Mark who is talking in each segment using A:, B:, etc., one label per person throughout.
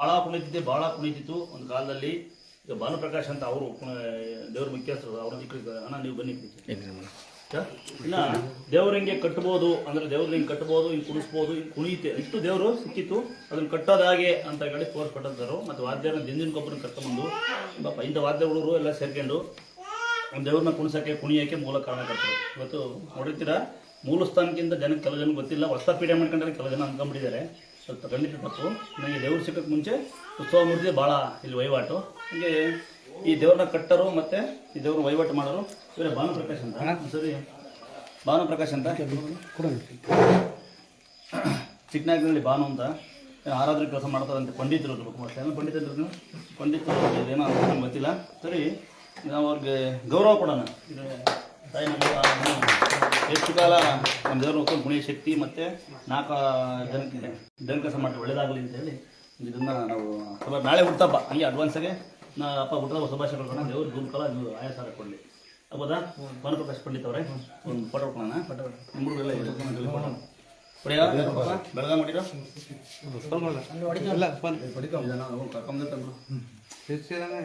A: ಭಾಳ ಕುಣಿತಿತ್ತು ಒಂದು ಕಾಲದಲ್ಲಿ. ಈಗ ಭಾನುಪ್ರಕಾಶ್ ಅಂತ ಅವರು ದೇವ್ರ ಮುಖ್ಯಸ್ಥರು, ಅವ್ರನ್ನ ಅಣ್ಣ ನೀವು ಬನ್ನಿ. ಇನ್ನ ದೇವ್ರ ಹಿಂಗೆ ಕಟ್ಬೋದು ಅಂದ್ರೆ ದೇವ್ರ ಹಿಂಗೆ ಕಟ್ಬೋದು, ಹಿಂಗೆ ಕುಣಿಸ್ಬೋದು, ಹಿಂಗೆ ಕುಣಿಯುತ್ತೆ ಇಷ್ಟು ದೇವರು ಸಿಕ್ಕಿತ್ತು. ಅದನ್ನ ಕಟ್ಟೋದು ಹಾಗೆ ಅಂತ ಹೇಳಿ ತೋರಿಸ್ಕೊಟ್ಟಿದ್ದರು. ಮತ್ತು ವಾದ್ಯನ ದಿನಕ್ಕೊಬ್ಬರನ್ನ ಕರ್ಕೊಂಡ್ಬಂದು ಪಾಪ ಇಂಥ ವಾದ್ಯ ಹುಡುಗರು ಎಲ್ಲ ಸೇರ್ಕೊಂಡು ಒಂದು ದೇವ್ರನ್ನ ಕುಣಿಸೋಕ್ಕೆ ಕುಣಿಯೋಕ್ಕೆ ಮೂಲ ಕಾರಣಕರ್ತರು. ಇವತ್ತು ನೋಡಿರ್ತೀರ, ಮೂಲ ಸ್ಥಾನಕ್ಕಿಂತ ಜನಕ್ಕೆ ಕೆಲವು ಜನ ಗೊತ್ತಿಲ್ಲ, ಹೊಸ ಪೀಡೆ ಮಾಡ್ಕೊಂಡ್ರೆ ಕೆಲವು ಜನ ಅಂದ್ಕೊಂಡ್ಬಿಟ್ಟಿದ್ದಾರೆ. ಸ್ವಲ್ಪ ಖಂಡಿತ ತಪ್ಪು. ನನಗೆ ದೇವ್ರು ಸಿಕ್ಕಕ್ಕೆ ಮುಂಚೆ ಉತ್ಸವ ಮೂರ್ತಿ ಭಾಳ ಇಲ್ಲಿ ವಹಿವಾಟು. ಹೀಗೆ ಈ ದೇವ್ರನ್ನ ಕಟ್ಟರು ಮತ್ತು ಈ ದೇವ್ರ ವಹಿವಾಟು ಮಾಡೋರು ಇವರೇ ಭಾನುಪ್ರಕಾಶ್ ಅಂತ. ಸರಿ, ಭಾನುಪ್ರಕಾಶ್ ಅಂತ ಚಿಕ್ಕನಾಗರಲ್ಲಿ ಭಾನು ಅಂತ ಆರಾಧನೆ ಕೆಲಸ ಮಾಡ್ತಾರಂತೆ. ಪಂಡಿತರು ಏನು ಪಂಡಿತರು ಇದೇನೋ ಅಂತ ನಮ್ಗೆ ಗೊತ್ತಿಲ್ಲ. ಸರಿ, ನಾವು ಅವ್ರಿಗೆ ಗೌರವ ಕೊಡೋಣ. ಇದು ತಾಯಿ ಎಷ್ಟು ಕಾಲ ನಮ್ಮ ದೇವ್ರ ನೋಡ್ಕೊಂಡು ಪುಣ್ಯ ಶಕ್ತಿ ಮತ್ತು 4 ಜನಕ್ಕೆ ದೇವ್ರ ಕೆಲಸ ಮಾಡಿ ಒಳ್ಳೇದಾಗಲಿ ಅಂತೇಳಿ ಇದನ್ನು ನಾವು ನಾಳೆ ಹುಟ್ಟಪ್ಪ ಹಂಗೆ ಅಡ್ವಾನ್ಸಾಗೆ ಅಪ್ಪ ಹುಟ್ಟದ ಶುಭಾಶಯ ಕೊಡೋಣ. ದೇವ್ರ ಗುರುಕಾಲ ನೀವು ಆಯಾಸಾರ ಕೊಡಲಿ. ಆಗ್ಬೋದಾ? ಭಾನುಪ್ರಕಾಶ್ ಪಂಡಿತ್ ಅವರೇ ಒಂದು ಫೋಟೋ ಕೊಡೋಣ. ನಿಮ್ಮೂರೆಲ್ಲ ಬೆಳಗಾವಿ ಮಾಡಿರೋ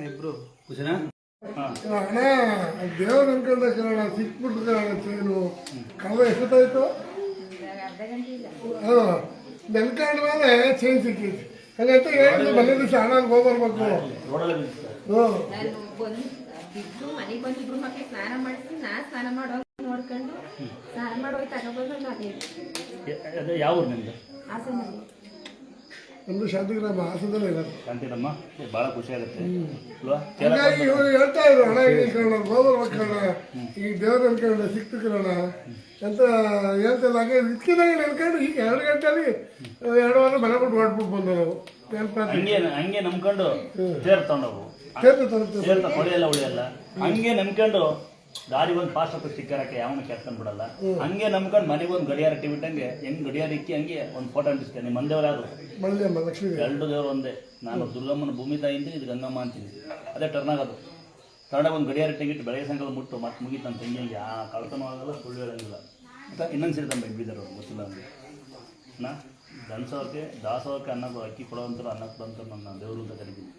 A: ಇಬ್ರು ಖುಷಿನಾ?
B: ಅಣ್ಣ ದೇವ್ರ ಅನ್ಕೊಂಡ ಕೇಳೋಣ, ಸಿಕ್ಬಿಟ್ಟು ಕೇಳೋಣ. ಚೇನು ಕಳೆದ ಎಷ್ಟೊತ್ತಾಯ್ತು? ನೆನ್ಕೊಂಡ ಮೇಲೆ ಚೇನ್ ಸಿಕ್ಕಿತ್ತು. ಹಂಗಂತ ಹೇಳಿದ್ರು ಮನೆ ದಿವಸ ಹಣ್ಣಲ್ಲಿ ಹೋಗ್ಬರ್ಬೇಕು.
C: ಮನೆಗೆ ಬಂದಿಬ್ರು ಮಕ್ಳಿಗೆ ಸ್ನಾನ ಮಾಡಿಸಿ ಸ್ನಾನ ಮಾಡೋ ನೋಡ್ಕೊಂಡು ಸ್ನಾನ ಮಾಡೋಗಿ ತಗೋಬೋದು.
A: ಅದೇ ಯಾವ ಊರು ನಿಮ್ದು?
C: ಹಾಸನಲ್ಲಿ.
B: ನಮ್ದು ಶಾಂತಿಗ್ರಾಮ, ಹಾಸನದಲ್ಲೇ ಇರೋದು.
A: ಶಾಂತಿಗ್ರಾಮ ಭಾಳ ಖುಷಿ ಆಗುತ್ತೆ.
B: ಹಂಗಾಗಿ ಇವರು ಹೇಳ್ತಾ ಇದ್ರು, ಹಣ ಕಣ ಹೋಗ್ಬರ್ಬೇಕಣ್ಣ, ಈ ದೇವ್ರ ಅನ್ಕೊಂಡ ಸಿಕ್ತು ಕಣ ಅಂತ ಹೇಳ್ತಿಲ್ಲ. ಹಾಗೆ ಇದ್ಕಿದಾಗ ನೆನ್ಕೊಂಡು ಈಗ 2 ಗಂಟೆಲಿ 2 ವಾರ ಮನೆ ಬಿಟ್ಟು ಹೊಡ್ಬಿಟ್ಟು ಬಂದು ನಾವು
A: ಹಂಗೆ ನಂಬ್ಕೊಂಡು ತೇರ್ ತಗೊಂಡವು ಹೊಡೆಯಲ್ಲ ಉಳಿಯಲ್ಲ. ಹಂಗೆ ನಂಬ್ಕೊಂಡು ಗಾಡಿ ಒಂದು ಫಾಸ್ಟ್ ಆಗಿ ಸಿಕ್ಕರಕ್ಕೆ ಯಾವನು ಕೆತ್ಕೊಂಡ್ ಬಿಡಲ್ಲ. ಹಂಗೆ ನಂಬ್ಕೊಂಡು ಮನೆಗೆ ಒಂದು ಗಡಿಯಾರ ಇಟ್ಟಿಬಿಟ್ಟಂಗೆ ಹೆಂಗ್ ಗಡಿಯಾರ ಇಕ್ಕಿ ಹಂಗೆ ಒಂದು ಫೋಟೋ ಅಂಟಿಸ್ತೇನೆ. ನಿಮ್ಮ ಮಂದೇವ್ರು ಯಾರು?
B: ಲಕ್ಷ್ಮೀ.
A: 2 ದೇವ್ರು ಒಂದೇ. ನಾನು ದುರ್ಗಮ್ಮನ ಭೂಮಿ ತಾಯಿ ಅಂತೀನಿ, ಇದು ಗಂಗಮ್ಮ ಅಂತೀನಿ. ಅದೇ ಟರ್ನ್ ಆಗೋದು. ಕನ್ನಡ ಒಂದು ಗಡಿಯಾರ ಇಟ್ಟಿಗಿಟ್ಟು ಬೆಳಗ್ಗೆ ಸಂಕಲ್ಪ ಮುಟ್ಟು ಮತ್ತೆ ಮುಗಿತು ಅಂತ ಹೆಂಗೆ ಕಳ್ತನೂ ಆಗಲ್ಲ, ಸುಳ್ಳು ಹೇಳಂಗಿಲ್ಲ ಅಂತ ಇನ್ನೊಂದು ಸೇರಿ ತಂದು ಇಟ್ಟಿದ್ದಾರೆ ಅವ್ರು, ಗೊತ್ತಿಲ್ಲ ಅಂದರೆ ನಾ ದಾಸೋಹಕ್ಕೆ ಅನ್ನ ಅಕ್ಕಿ ಕೊಡೋವಂಥರು, ಅನ್ನ ಕೊಡೋವಂಥರು ನನ್ನ ದೇವರು ಅಂತ ಕರಿತೀನಿ.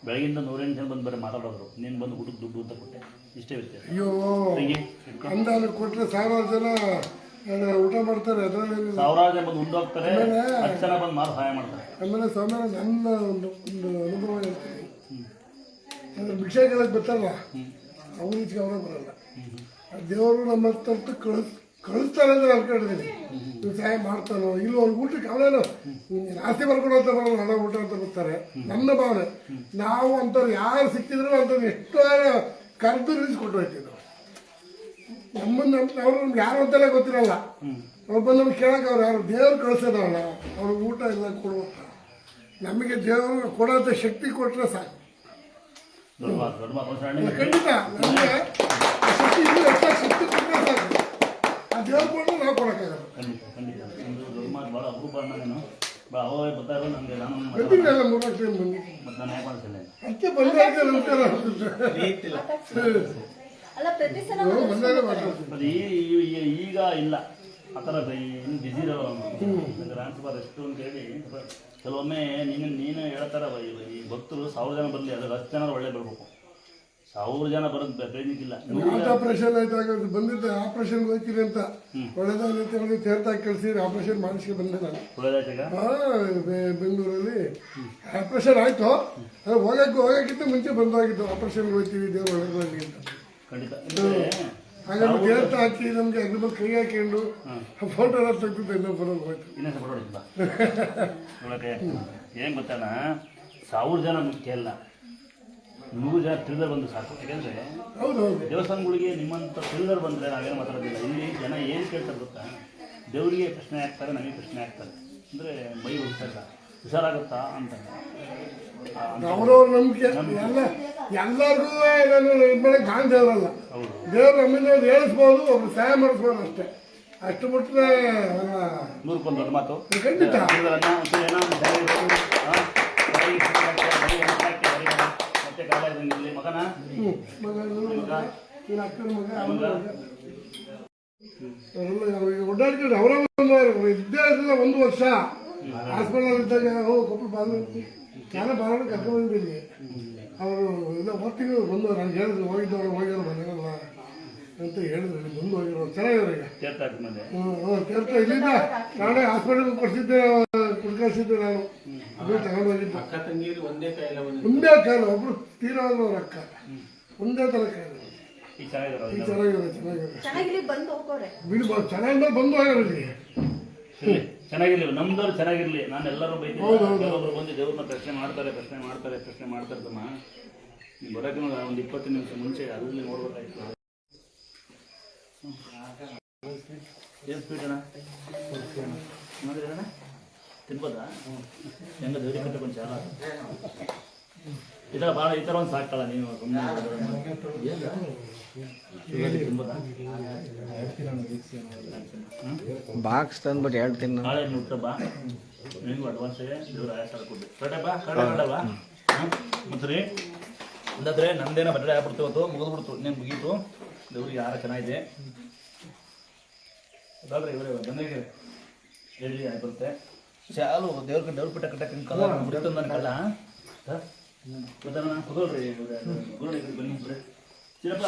A: ಬೆಳಗಿಂದ 108 ಜನ ಬಂದು ಬರೀ ಮಾತಾಡೋರು, ನೀನು ಬಂದು ಊಟಕ್ಕೆ ದುಡ್ಡು ಅಂತ ಕೊಟ್ಟೆ, ಇಷ್ಟೇ ವ್ಯತ್ಯಾಸ.
B: ಅಯ್ಯೋ, ಅಂದಾಜು ಕೊಟ್ಟರೆ 1000 ಜನ ಊಟ ಮಾಡ್ತಾರೆ, ಅದರಲ್ಲಿ
A: 1000 ಜನ ಬಂದು ಉಂಡು ಹೋಗ್ತಾರೆ, 10 ಜನ ಬಂದು ಮಾರು ಸಹಾಯ ಮಾಡ್ತಾರೆ.
B: ಆಮೇಲೆ ಸ್ವಾಮಿ ನನ್ನ ಒಂದು ಅನುಭವ ಹೇಳ್ತೀನಿ. ಅಂದರೆ ಭಿಕ್ಷೆ ಕೇಳಕ್ಕೆ ಬರ್ತಾರಲ್ಲ, ಅವ್ರು ಈಚೆಗೆ ಅವರೇ ಬರಲ್ಲ. ದೇವರು ನಮ್ಮ ಹತ್ರ ಕಳಿಸ್ತಾನೆ ಅಂತ ಅನ್ಕೊಂಡಿದ್ದೀನಿ. ನೀವು ಸಹಾಯ ಮಾಡ್ತಾನೋ ಇಲ್ಲೋ, ಅವ್ರಿಗೆ ಊಟಕ್ಕೆ ಅವನೇನು ಆಸ್ತಿ ಬರ್ಕೊಡೋ ಅಂತ ಬರೋದು, ಹಣ ಊಟ ಅಂತ ಬರ್ತಾರೆ. ನನ್ನ ಭಾವನೆ, ನಾವು ಅಂಥವ್ರು ಯಾರು ಸಿಕ್ಕಿದ್ರು ಅಂಥವ್ರು ಎಷ್ಟು ಕರೆದು ನಿಲ್ಲಿಸ್ಕೊಟ್ಟು ಹೋಗ್ತೀವಿ ನಾವು. ಅವ್ರು ನಮ್ಗೆ ಯಾರು ಅಂತೆಲ್ಲ ಗೊತ್ತಿರಲ್ಲ. ಅವ್ರು ಬಂದು ನಮ್ಗೆ ಕೇಳಕ್ಕೆ ಅವ್ರು ಯಾರು ದೇವ್ರು ಕಳಿಸೋದವಲ್ಲ, ಅವ್ರಿಗೆ ಊಟ ಎಲ್ಲ ಕೊಡ್ಬೇಕು. ನಮಗೆ ದೇವರು ಕೊಡೋಂಥ ಶಕ್ತಿ ಕೊಟ್ಟರೆ ಸಾಕು. ಖಂಡಿತ ನಮಗೆ ಶಕ್ತಿ ಇಲ್ಲ, ಶಕ್ತಿ ಕೊಟ್ಟರೆ ಸಾಕು. ಆ ದೇವ್ರು ಕೊಟ್ಟರೆ ನಾವು ಕೊಡೋಕ್ಕಾಗಲ್ಲ.
A: ಭಾಳ ಅಪರೂಪ ನಾನು ಭಾಳ ಅವಾಗ ಬರ್ತಾರೋ ನನಗೆ. ನಾನು
B: ಬಂದಿದ್ದೆಲ್ಲ 3 ಟೈಮ್ ಬಂದಿದ್ದೆ.
A: ಮತ್ತು ನಾನು ಯಾಕೆ ಮಾಡ್ತಿಲ್ಲ
B: ಅದಕ್ಕೆ ಬಂದಾಗ ನಮಸ್ಕಾರ
A: ಅದು ಈಗ ಇಲ್ಲ ಆ ಥರ ಇನ್ನು ಬಿಸಿ ಇರೋ ಟ್ರಾನ್ಸ್ಫರ್ ಎಷ್ಟು ಅಂತ ಹೇಳಿ. ಕೆಲವೊಮ್ಮೆ ನೀನು ಹೇಳ್ತಾರ ಈ ಭಕ್ತರು 1000 ಜನ ಬರಲಿ, ಅದ್ರ 10 ಜನ ಒಳ್ಳೆ ಬರ್ಬೇಕು. 1000 ಜನ ಬರೋದು ಬೇಕಿಲ್ಲ.
B: ಆಪರೇಷನ್ ಆಯ್ತಾಗ ಬಂದಿದ್ದೆ, ಆಪರೇಷನ್ಗೆ ಹೋಗ್ತೀರಿ ಅಂತ ಒಳ್ಳೆದಾಗಿ ತೀರ್ಥಾಗಿ ಕಳಿಸಿ ಆಪರೇಷನ್ ಮಾಡಿಸ್ಕೊಂಡು ಬಂದೆ ನಾನು. ಬೆಂಗಳೂರಲ್ಲಿ ಆಪರೇಷನ್ ಆಯ್ತು, ಅದು ಹೋಗಕ್ಕಿಂತ ಮುಂಚೆ ಬಂದೋಗಿದ್ದು. ಆಪರೇಷನ್ಗೆ ಹೋಗ್ತೀವಿ ದೇವ್ರು ಒಳ್ಳೆದಾಗಲಿ ಅಂತ.
A: ಖಂಡಿತ
B: ಹಾಗಾಗಿ ತೀರ್ಥ ಹಾಕಿ ನಮಗೆ ಅದ್ರ ಮೇಲೆ ಕೈ ಹಾಕೊಂಡು ಫೋಟೋ ಎಲ್ಲ ತೆಗೆದು ಇನ್ನೊಂದು ಬರೋದು ಹೋಯ್ತು.
A: ಇನ್ನೊಂದು ಫೋಟೋ ಏನು ಗೊತ್ತಣ್ಣ, 1000 ಜನ ಮುಖ್ಯ ಅಲ್ಲ, 100 ಜನ ತಿಳಿದರ್ ಬಂದು ಸಾಕು. ಯಾಕೆಂದರೆ ದೇವಸ್ಥಾನಗಳಿಗೆ ನಿಮ್ಮಂಥ ತಿಳಿದರ್ ಬಂದರೆ ನಾವೇನು ಮಾತಾಡೋದಿಲ್ಲ. ಇಲ್ಲಿ ಜನ ಏನು ಕೇಳ್ತಾರೆ ಗೊತ್ತಾ, ದೇವರಿಗೆ ಪ್ರಶ್ನೆ ಆಗ್ತಾರೆ, ನಮಗೆ ಪ್ರಶ್ನೆ ಆಗ್ತಾರೆ. ಅಂದರೆ ಮೈ ಹುಷಾರಾಗುತ್ತಾ ಅಂತ
B: ಅವ್ರವ್ರ ನಂಬಿಕೆ. ಎಲ್ಲರಿಗೂ ನಾನು ಮೇಲೆ ಕಾಣ್ತಿರಲ್ಲ. ದೇವ್ರು ನಮ್ಮಿಂದ ಹೇಳಿಸ್ಬೋದು, ಒಬ್ರು ಸಹಾಯ ಮಾಡಿಸ್ಬೋದು ಅಷ್ಟೇ. ಅಷ್ಟು ಬಿಟ್ಟರೆ
A: 100ಕ್ಕೆ ದೊಡ್ಡ ಮಾತು.
B: ಖಂಡಿತ
A: ಮಗನ
B: ಅಕ್ಕನ ಮಗ ಓಡಾಡ್ಕೊಂಡು ಅವರ ಇದ್ದೇ ಇರಲಿಲ್ಲ. 1 ವರ್ಷ ಹಾಸ್ಪಿಟಲ್ ಇದ್ದಾಗ ಕೊಪ್ಪಳ ಬಾಗಿಲು ನಾನೇ ಬಾಗಿಲು ಕರ್ಕೊಂಡು ಬಂದಿದ್ದೀನಿ. ಅವರು ಎಲ್ಲ ಹೊತ್ತಿಗೆ ಬಂದು ನನಗೆ ಹೇಳಿದ್ರು ಹೋಗಿರೋ ಮನೆಯಲ್ಲ ಅಂತ ಹೇಳಿದ್ರು. ಇಲ್ಲಿ ಬಂದು ಹೋಗಿರೋ ಚೆನ್ನಾಗಿರೋ ಈಗ ತೀರ್ಥ ಇಲ್ಲಿಂದ ನಾನೇ ಹಾಸ್ಪಿಟಲ್ಗೆ ಕೊಡ್ಸಿದ್ದೆ, ಕುಡ್ಕಳಿಸಿದ್ದೆ ನಾನು. ಅದು ತಗೊಂಡು ಹೋಗಿದ್ದೆ. ಒಂದೇ ಕಾಲು ಒಬ್ರು ತೀರೋದ್ರು ಅವ್ರ ಅಕ್ಕ, ಒಂದೇ ಥರ ಕಾಲು. ಈಗ ಚೆನ್ನಾಗಿದೆ
C: ಬಂದು ಹೋಗೋರೆ
B: ಚೆನ್ನಾಗಿ ಬಂದು ಹೋಗಿರೋದು.
A: ಚೆನ್ನಾಗಿರ್ಲಿ, ನಮ್ದವ್ರು ಚೆನ್ನಾಗಿರ್ಲಿ. ನಾನು ಎಲ್ಲರೂ ಬೈತೀನಿ. ಕೆಲವೊಬ್ರು ಬಂದು ದೇವ್ರನ್ನ ಪ್ರಶ್ನೆ ಮಾಡ್ತಾರೆ ತಮ್ಮ. ಬರೋಕೆ ಒಂದು 20 ನಿಮಿಷ ಮುಂಚೆ ಅಲ್ಲಿ ನೋಡ್ಬೇಕಾಯ್ತು. ಏನು ಸ್ವೀಟ್ ಅಣ್ಣ ನೋಡಿರಿ ಅಣ್ಣ, ತಿನ್ಬೋದಾ? ಹೆಂಗ ದೇವ್ರಿಗೆ ಕಟ್ಟ ಕೊಂಚ ಈ ಥರ ಭಾಳ ಈ ಥರ ಒಂದು ಸಾಕಲ್ಲ ನೀವು ತಿನ್ಬೋದಾ?
D: ಬಾಕ್ಸ್ ತಂದ್ಬಿಟ್ಟು 2 ತಿನ್ನು.
A: ನಾಳೆ ನುಟ್ಟ ಬಾ, ನಿಮಗೂ ಅಡ್ವಾನ್ಸಿಗೆ ದೇವ್ರ ಆಯಾಸ ಕೊಡ್ಬೇಕು. ಕರೆಕ್ಟಪ್ಪ ಮತ್ತು ರೀ ಅಂದಾದ್ರೆ ನಮ್ದೇನೋ ಬಟ್ಟೆ ಆಗ್ಬಿಡ್ತು, ಇವತ್ತು ಮುಗಿದ್ಬಿಡ್ತು, ಇನ್ನೇನು ಮುಗೀತು. ದೇವ್ರಿಗೆ ಯಾರ ಚೆನ್ನಾಗಿದೆ ಅದಾದ್ರೆ ಇವರೇ ಬಂದಿಗೆ ಹೇಳಿ ಆಗಿ ಬರುತ್ತೆ. ಚಾಲು ದೇವ್ರ ಪೀಠ ಕಟ್ಟಕ್ಕೆ ಕಲ್ಲ ಬಿಡ್ತು ನನ್ನ ಕಲ್ಲ ಕುದೋಳ್ರಿ ಬನ್ನಿ ಚಿರಪ್ಪ